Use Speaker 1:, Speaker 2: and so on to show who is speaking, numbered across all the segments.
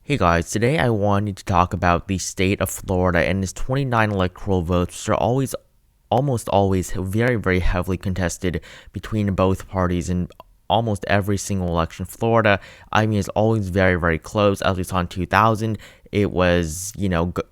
Speaker 1: Hey guys, today I wanted to talk about the state of Florida and its 29 electoral votes, which are almost always very heavily contested between both parties in almost every single election. Florida, is always very close. As we saw in 2000, it was,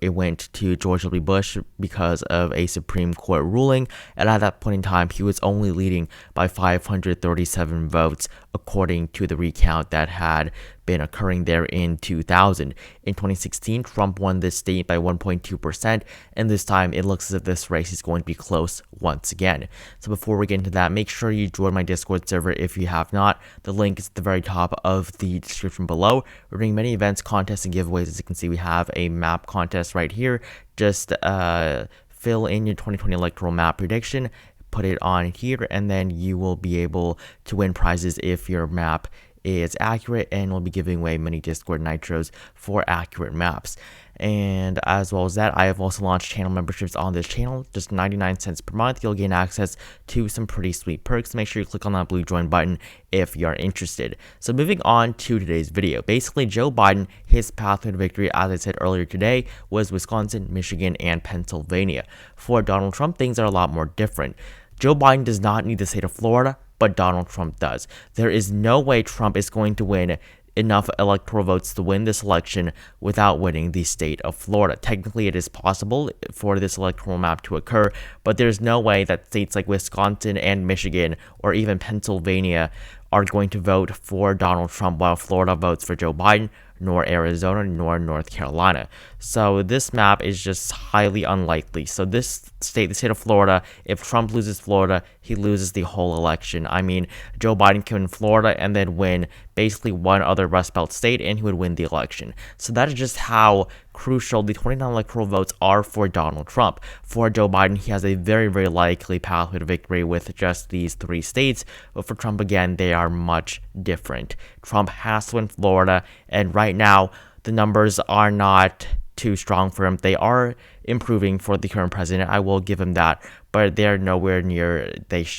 Speaker 1: it went to George W. Bush because of a Supreme Court ruling, and at that point in time, he was only leading by 537 votes, according to the recount that had been occurring there in 2000. In 2016, Trump won this state by 1.2%, and this time it looks as if this race is going to be close once again. So before we get into that, make sure you join my Discord server if you have not. The link is at the very top of the description below. We're doing many events, contests, and giveaways. As you can see, we have a map contest right here. Just fill in your 2020 electoral map prediction, put it on here, and then you will be able to win prizes if your map is accurate, and we'll be giving away many Discord Nitros for accurate maps. And as well as that, I have also launched channel memberships on this channel. Just 99 cents per month, you'll gain access to some pretty sweet perks. Make sure you click on that blue join button if you are interested. So moving on to today's video. Basically, Joe Biden, his pathway to victory, as I said earlier today, was Wisconsin, Michigan, and Pennsylvania. For Donald Trump, things are a lot more different. Joe Biden does not need the state of Florida, but Donald Trump does. There is no way Trump is going to win enough electoral votes to win this election without winning the state of Florida. Technically, it is possible for this electoral map to occur, but there's no way that states like Wisconsin and Michigan or even Pennsylvania are going to vote for Donald Trump while Florida votes for Joe Biden, nor Arizona, nor North Carolina. So this map is just highly unlikely. So this state, the state of Florida, if Trump loses Florida, he loses the whole election. Joe Biden can win Florida and then win basically one other Rust Belt state, and he would win the election. So that is just how crucial the 29 electoral votes are for Donald Trump. For Joe Biden, he has a very likely pathway to victory with just these three states, but for Trump, again, they are much different. Trump has to win Florida, and right now, the numbers are not too strong for him. They are improving for the current president, I will give him that, but they're nowhere near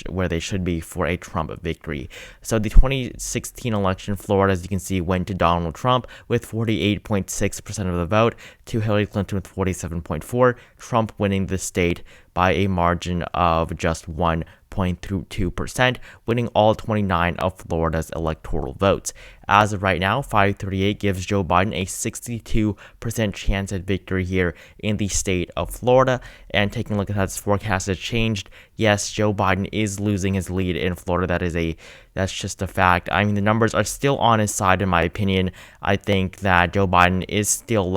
Speaker 1: where they should be for a Trump victory. So the 2016 election, Florida, as you can see, went to Donald Trump with 48.6% of the vote, to Hillary Clinton with 47.4%, Trump winning the state by a margin of just 1.2%, winning all 29 of Florida's electoral votes. As of right now, 538 gives Joe Biden a 62% chance at victory here in the state of Florida. And taking a look at how this forecast has changed, yes, Joe Biden is losing his lead in Florida. That's just a fact. The numbers are still on his side, in my opinion. I think that Joe Biden is still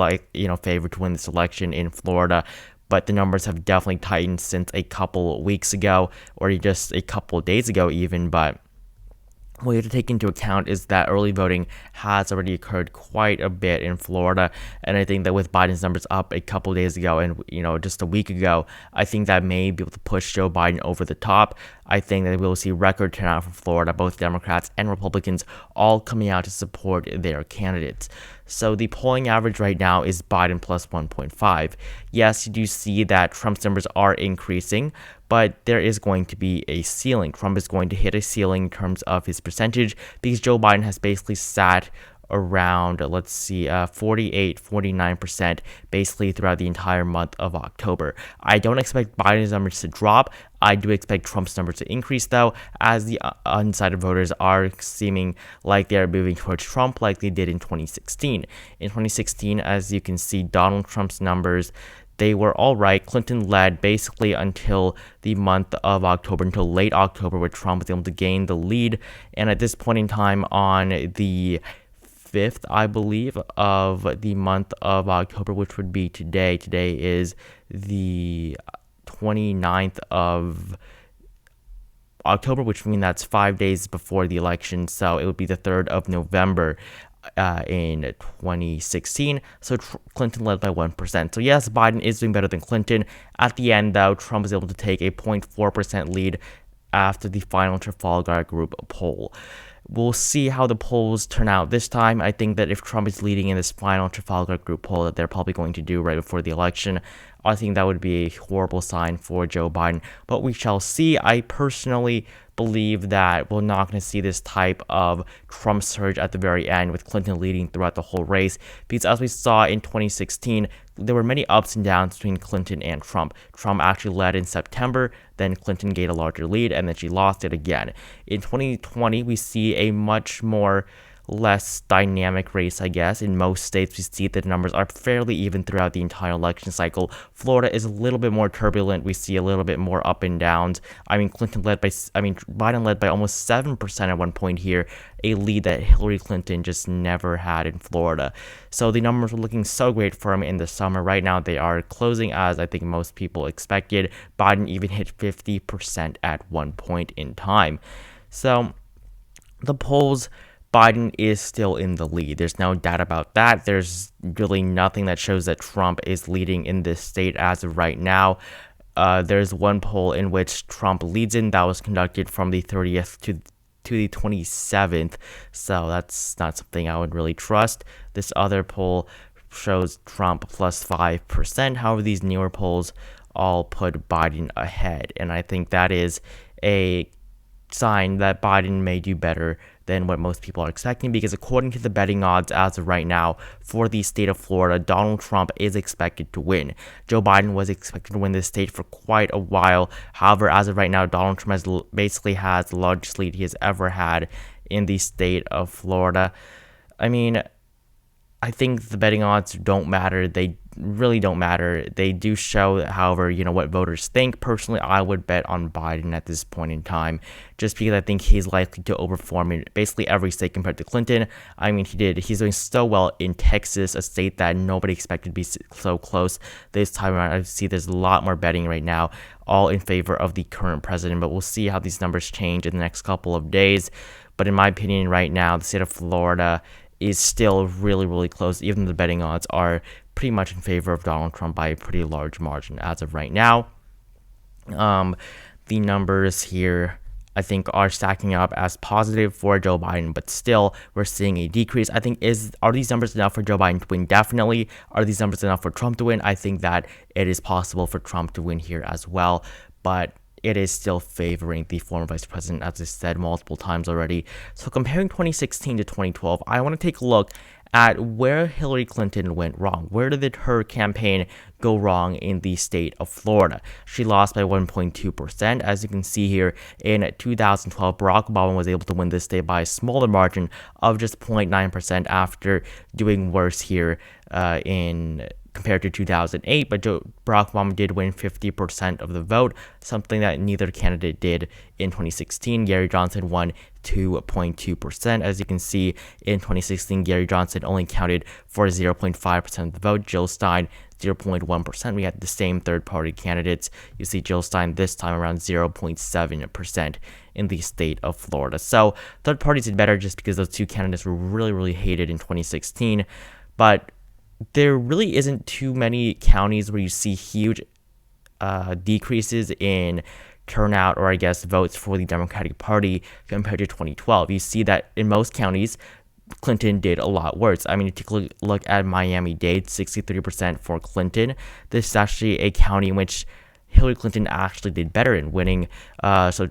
Speaker 1: favored to win this election in Florida, but the numbers have definitely tightened since a couple weeks ago, or just a couple days ago even. But what you have to take into account is that early voting has already occurred quite a bit in Florida, and I think that with Biden's numbers up a couple days ago and just a week ago, I think that may be able to push Joe Biden over the top. I think that we will see record turnout for Florida, both Democrats and Republicans all coming out to support their candidates. So the polling average right now is Biden plus 1.5. Yes, you do see that Trump's numbers are increasing, but there is going to be a ceiling. Trump is going to hit a ceiling in terms of his percentage, because Joe Biden has basically sat around, 49% basically throughout the entire month of October. I don't expect Biden's numbers to drop. I do expect Trump's numbers to increase, though, as the undecided voters are seeming like they are moving towards Trump like they did in 2016. In 2016, as you can see, Donald Trump's numbers, they were all right. Clinton led basically until the month of October, until late October, where Trump was able to gain the lead. And at this point in time, on the 5th, I believe, of the month of October, which would be today. Today is the 29th of October, which means that's 5 days before the election. So it would be the 3rd of November in 2016. So Clinton led by 1%. So yes, Biden is doing better than Clinton. At the end, though, Trump was able to take a 0.4% lead after the final Trafalgar Group poll. We'll see how the polls turn out this time. I think that if Trump is leading in this final Trafalgar Group poll that they're probably going to do right before the election, I think that would be a horrible sign for Joe Biden, but we shall see. I personally believe that we're not going to see this type of Trump surge at the very end with Clinton leading throughout the whole race, because as we saw in 2016, there were many ups and downs between Clinton and Trump. Trump actually led in September, then Clinton gained a larger lead, and then she lost it again. In 2020, we see a much more less dynamic race, I guess. In most states, we see that the numbers are fairly even throughout the entire election cycle. Florida is a little bit more turbulent. We see a little bit more up and downs. Biden led by almost 7% at one point here, a lead that Hillary Clinton just never had in Florida. So the numbers were looking so great for him in the summer. Right now, they are closing as I think most people expected. Biden even hit 50% at one point in time. So the polls, Biden is still in the lead. There's no doubt about that. There's really nothing that shows that Trump is leading in this state as of right now. There's one poll in which Trump leads in that was conducted from the 30th to the 27th. So that's not something I would really trust. This other poll shows Trump plus 5%. However, these newer polls all put Biden ahead. And I think that is a sign that Biden may do better than what most people are expecting, because according to the betting odds as of right now for the state of Florida, Donald Trump is expected to win. Joe Biden was expected to win this state for quite a while. However, as of right now, Donald Trump basically has the largest lead he has ever had in the state of Florida. I mean, I think the betting odds don't matter. They really don't matter. They do show, however, what voters think. Personally, I would bet on Biden at this point in time, just because I think he's likely to overperform in basically every state compared to Clinton. I mean, he's doing so well in Texas, a state that nobody expected to be so close this time around. I see there's a lot more betting right now, all in favor of the current president, but we'll see how these numbers change in the next couple of days. But in my opinion, right now, the state of Florida is still really, really close. Even the betting odds are pretty much in favor of Donald Trump by a pretty large margin as of right now. The numbers here, I think, are stacking up as positive for Joe Biden, but still we're seeing a decrease. I think, are these numbers enough for Joe Biden to win? Definitely. Are these numbers enough for Trump to win? I think that it is possible for Trump to win here as well, but it is still favoring the former vice president, as I said multiple times already. So comparing 2016 to 2012, I want to take a look at where Hillary Clinton went wrong. Where did her campaign go wrong in the state of Florida? She lost by 1.2%. As you can see here, in 2012, Barack Obama was able to win this state by a smaller margin of just 0.9% after doing worse here compared to 2008, but Barack Obama did win 50% of the vote, something that neither candidate did in 2016. Gary Johnson won 2.2%. As you can see, in 2016, Gary Johnson only counted for 0.5% of the vote. Jill Stein, 0.1%. We had the same third-party candidates. You see Jill Stein this time around 0.7% in the state of Florida. So third parties did better just because those two candidates were really, really hated in 2016. But there really isn't too many counties where you see huge decreases in turnout, or I guess votes for the Democratic Party compared to 2012. You see that in most counties, Clinton did a lot worse. I mean, you take a look at Miami-Dade, 63% for Clinton. This is actually a county in which Hillary Clinton actually did better in winning. So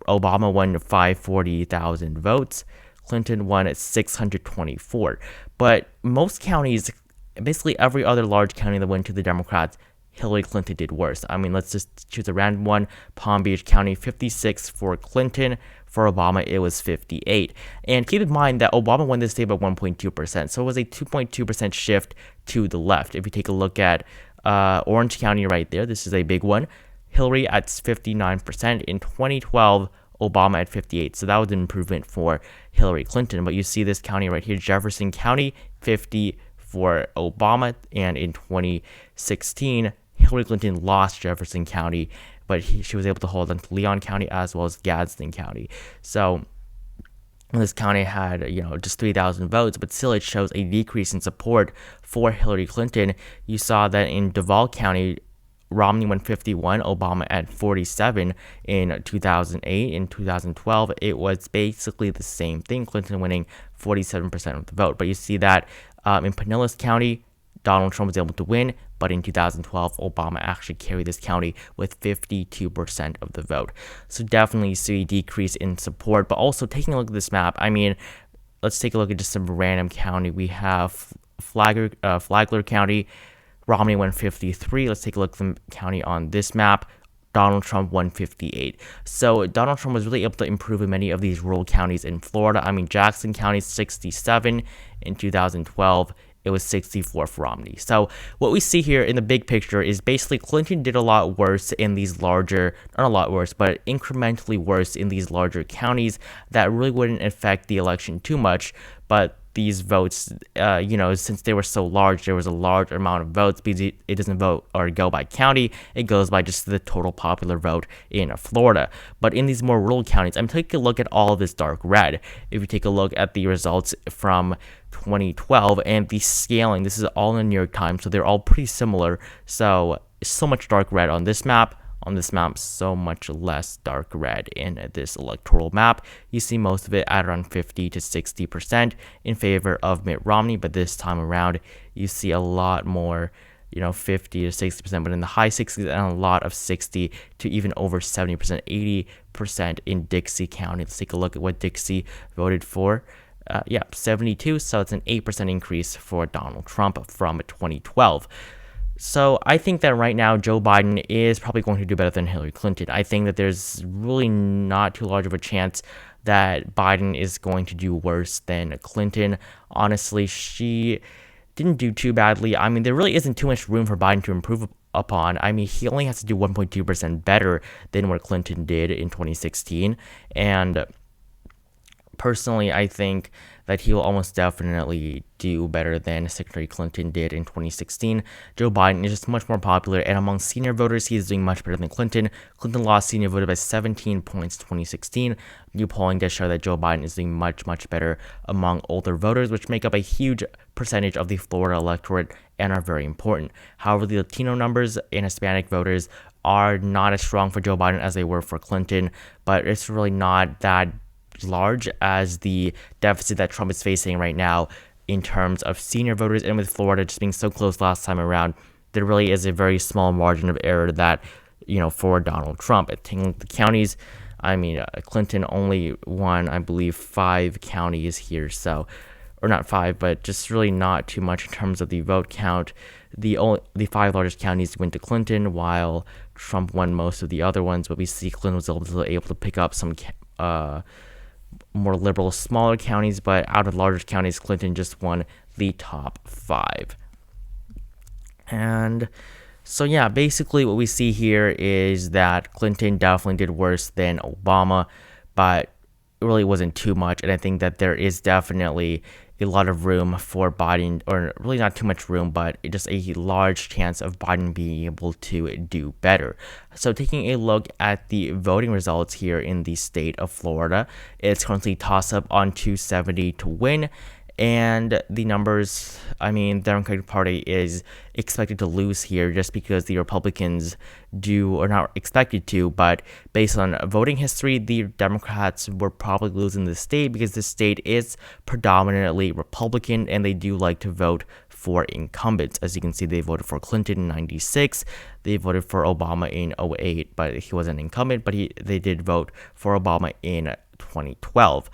Speaker 1: Obama won 540,000 votes. Clinton won at 624. But most counties, basically every other large county that went to the Democrats, Hillary Clinton did worse. I mean, let's just choose a random one. Palm Beach County, 56 for Clinton. For Obama, it was 58. And keep in mind that Obama won this state by 1.2%. So it was a 2.2% shift to the left. If you take a look at Orange County right there, this is a big one. Hillary at 59%. In 2012, Obama at 58. So that was an improvement for Hillary Clinton. But you see this county right here, Jefferson County, 50 for Obama. And in 2016, Hillary Clinton lost Jefferson County, but she was able to hold on to Leon County as well as Gadsden County. So this county had, just 3,000 votes, but still it shows a decrease in support for Hillary Clinton. You saw that in Duval County, Romney won 51, Obama at 47 in 2008. In 2012, it was basically the same thing, Clinton winning 47% of the vote. But you see that in Pinellas County, Donald Trump was able to win, but in 2012, Obama actually carried this county with 52% of the vote. So definitely see a decrease in support, but also taking a look at this map, I mean, let's take a look at just some random county. We have Flagler County, Romney won 53. Let's take a look at the county on this map. Donald Trump won 58. So Donald Trump was really able to improve in many of these rural counties in Florida. I mean, Jackson County 67 in 2012. It was 64 for Romney. So what we see here in the big picture is basically Clinton did a lot worse in these larger, not a lot worse, but incrementally worse in these larger counties that really wouldn't affect the election too much. But these votes, since they were so large, there was a large amount of votes because it doesn't vote or go by county. It goes by just the total popular vote in Florida. But in these more rural counties, I'm taking a look at all of this dark red. If you take a look at the results from 2012 and the scaling, this is all in the New York Times, so they're all pretty similar. So much dark red on this map. On this map, so much less dark red in this electoral map. You see most of it at around 50 to 60% in favor of Mitt Romney, but this time around, you see a lot more, 50 to 60%, but in the high 60s and a lot of 60 to even over 70%, 80% in Dixie County. Let's take a look at what Dixie voted for. 72, so it's an 8% increase for Donald Trump from 2012. So I think that right now Joe Biden is probably going to do better than Hillary Clinton. I think that there's really not too large of a chance that Biden is going to do worse than Clinton. Honestly, she didn't do too badly. I mean, there really isn't too much room for Biden to improve upon. I mean, he only has to do 1.2% better than what Clinton did in 2016. And personally, I think that he will almost definitely do better than Secretary Clinton did in 2016. Joe Biden is just much more popular, and among senior voters, he is doing much better than Clinton. Clinton lost senior voter by 17 points in 2016. New polling does show that Joe Biden is doing much, much better among older voters, which make up a huge percentage of the Florida electorate and are very important. However, the Latino numbers and Hispanic voters are not as strong for Joe Biden as they were for Clinton, but it's really not that large as the deficit that Trump is facing right now in terms of senior voters, and with Florida just being so close last time around, there really is a very small margin of error that, for Donald Trump. Taking the counties, I mean, Clinton only won, I believe, 5 counties here, so, or not 5, but just really not too much in terms of the vote count. The 5 largest counties went to Clinton, while Trump won most of the other ones, but we see Clinton was able to pick up some more liberal, smaller counties, but out of larger counties, Clinton just won the top 5. And so, yeah, basically what we see here is that Clinton definitely did worse than Obama, but it really wasn't too much. And I think that there is definitely a lot of room for Biden, or really not too much room, but just a large chance of Biden being able to do better. So taking a look at the voting results here in the state of Florida, it's currently toss-up on 270 to win. And the numbers, I mean, the Democratic Party is expected to lose here just because the Republicans do, or not expected to, but based on voting history, the Democrats were probably losing the state because the state is predominantly Republican and they do like to vote for incumbents. As you can see, they voted for Clinton in 96, they voted for Obama in 08, but he wasn't an incumbent, but they did vote for Obama in 2012.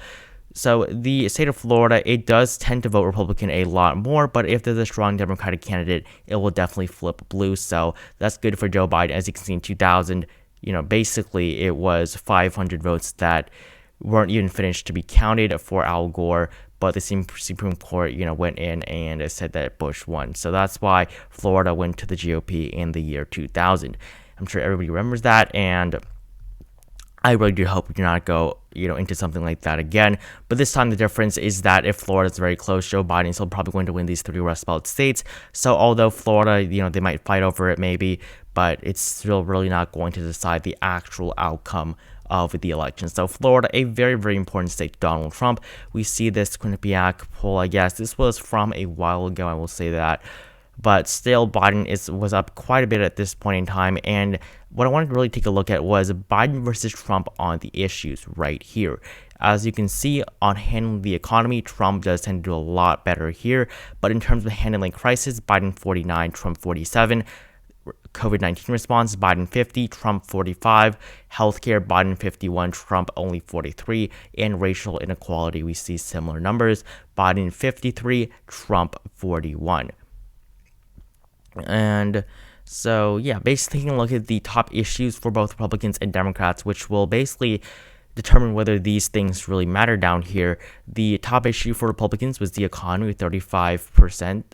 Speaker 1: So the state of Florida, it does tend to vote Republican a lot more, but if there's a strong Democratic candidate, it will definitely flip blue. So that's good for Joe Biden. As you can see in 2000, basically it was 500 votes that weren't even finished to be counted for Al Gore, but the Supreme Court, went in and said that Bush won. So that's why Florida went to the GOP in the year 2000. I'm sure everybody remembers that, and I really do hope we do not go, into something like that again. But this time the difference is that if Florida is very close, Joe Biden is still probably going to win these 3 Rust Belt states. So although Florida, they might fight over it maybe, but it's still really not going to decide the actual outcome of the election. So Florida, a very, very important state to Donald Trump. We see this Quinnipiac poll, I guess. This was from a while ago, I will say that. But still, Biden was up quite a bit at this point in time. And what I wanted to really take a look at was Biden versus Trump on the issues right here. As you can see, on handling the economy, Trump does tend to do a lot better here, but in terms of handling crisis, Biden 49, Trump 47. COVID-19 response, Biden 50, Trump 45, healthcare, Biden 51, Trump only 43, and racial inequality, we see similar numbers, Biden 53, Trump 41. And so, yeah, basically taking a look at the top issues for both Republicans and Democrats, which will basically determine whether these things really matter down here. The top issue for Republicans was the economy with 35%.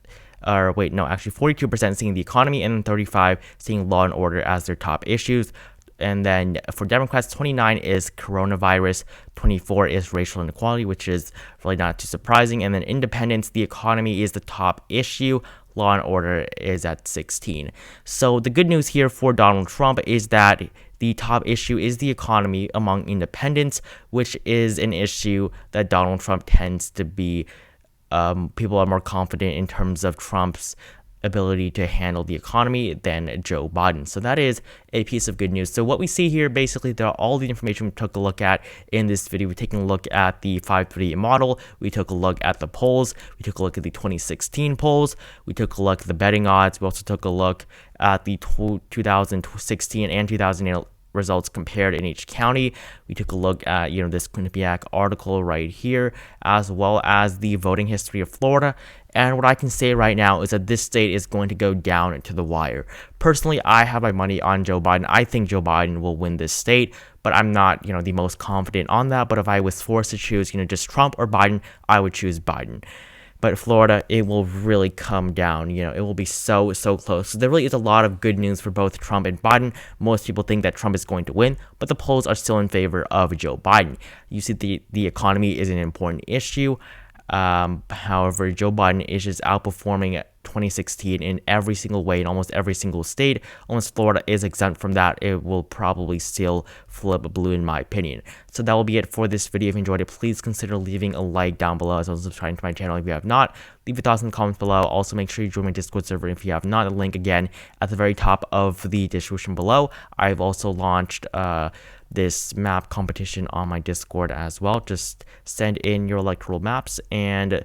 Speaker 1: 42% seeing the economy, and then 35% seeing law and order as their top issues. And then for Democrats, 29 is coronavirus, 24 is racial inequality, which is really not too surprising. And then independents, the economy is the top issue. Law and order is at 16. So the good news here for Donald Trump is that the top issue is the economy among independents, which is an issue that Donald Trump tends to be. People are more confident in terms of Trump's ability to handle the economy than Joe Biden. So that is a piece of good news. So what we see here, basically, there are all the information we took a look at in this video. We're taking a look at the 538 model. We took a look at the polls. We took a look at the 2016 polls. We took a look at the betting odds. We also took a look at the 2016 and 2008 results compared in each county. We took a look at, this Quinnipiac article right here, as well as the voting history of Florida. And what I can say right now is that this state is going to go down to the wire. Personally, I have my money on Joe Biden. I think Joe Biden will win this state, but I'm not, the most confident on that. But if I was forced to choose, just Trump or Biden, I would choose Biden. But Florida, it will really come down. It will be so close. So there really is a lot of good news for both Trump and Biden. Most people think that Trump is going to win, but the polls are still in favor of Joe Biden. You see, the economy is an important issue. However, Joe Biden is just outperforming 2016 in every single way in almost every single state. Unless Florida is exempt from that, it will probably still flip blue in my opinion. So that will be it for this video. If you enjoyed it, please consider leaving a like down below, as well as subscribing to my channel if you have not. Leave your thoughts in the comments below. Also, make sure you join my Discord server if you have not. The link again at the very top of the description below. I've also launched this map competition on my Discord as well. Just send in your electoral maps and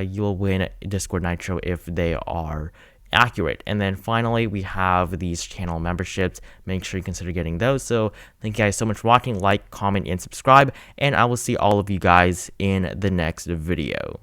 Speaker 1: you'll win Discord Nitro if they are accurate. And then finally, we have these channel memberships. Make sure you consider getting those. So thank you guys so much for watching. Like, comment, and subscribe, and I will see all of you guys in the next video.